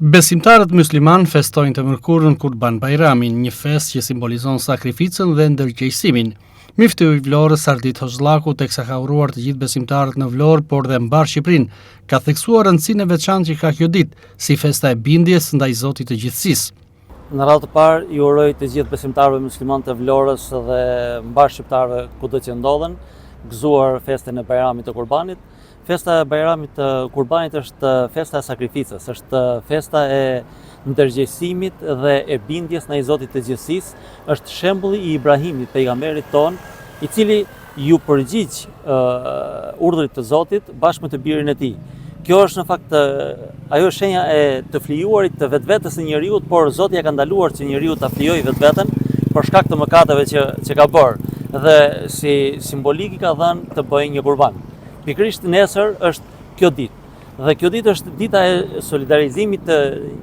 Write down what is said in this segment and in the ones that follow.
Besimtarët musliman festojnë të mërkurën Kurban Bajramin, një fest që simbolizon sakrificën dhe ndërgjegjësimin. Miftyu i Vlorës Ardit Hoxhallaku, teksa ka uruar të gjithë besimtarët në Vlorë, por dhe mbar Shqipërinë, ka theksuar rëndësinë e veçantë që ka kjo ditë, si festa e bindjes ndaj Zotit të gjithësisë. Në radhë të parë, i uroj të gjithë besimtarëve musliman të Vlorës dhe mbar shqiptarëve kudo që ndodhen, gëzuar festën e Bajramit të Kurbanit. Festa e Bajramit të Kurbanit është festa e sakrificës, është festa e ndërgjegjësimit dhe e bindjes ndaj Zotit të gjithësisë, është shembulli i Ibrahimit, pejgamberit ton, i cili ju përgjigj urdhrit të Zotit bashkë me të birin e tij. Kjo është në fakt ajo shenja e të flijuarit të vetvetes së njeriut, por Zoti ja ka ndaluar që njeriu ta flijojë vetveten për shkak të mëkateve që ka bërë, dhe si simbolik i ka dhënë të bëjë një kurban. Pikërisht nesër është kjo ditë. Dhe kjo ditë është dita e solidarizimit të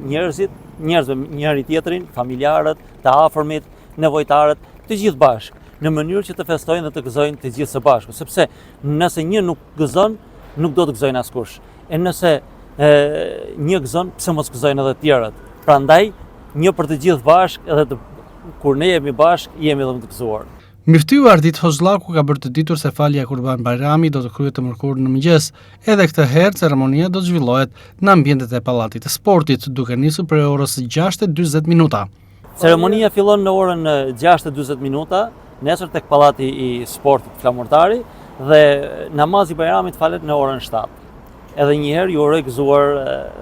njerëzve njëri tjetrin, familjarët, të afërmit, nevojtarët, të gjithë bashkë, në mënyrë që të festojnë dhe të gëzojnë të gjithë së bashku, sepse nëse një nuk gëzon, nuk do të gëzojnë askush. E nëse një gëzon, pse mos gëzojnë edhe të tjerët? Prandaj, një për të gjithë bashkë, edhe kur ne jemi bashkë, jemi edhe më të gëzuar. Miftyu Ardit Hoxhallaku ka bërë të ditur se falja e Kurban Bajramit do të kryhet të mërkurën në mëngjes, edhe këtë herë ceremonia do të zhvillohet në ambientet e Pallatit të Sportit, duke nisur prej orës 6:40 minuta. Ceremonia fillon në orën 6:40 minuta, nesër tek Pallati i Sportit Flamurtari, dhe namazi i Bajramit falet në orën 7. Edhe një herë ju uroj gëzuar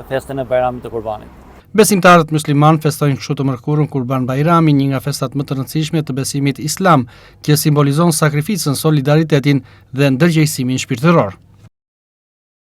festën e Bajramit të Kurbanit. Besimtarët musliman festojnë kështu të mërkurën Kurban Bajrami, një nga festat më të rëndësishme të besimit islam, që simbolizon sakrificën, solidaritetin dhe ndërgjegjësimin shpirtëror.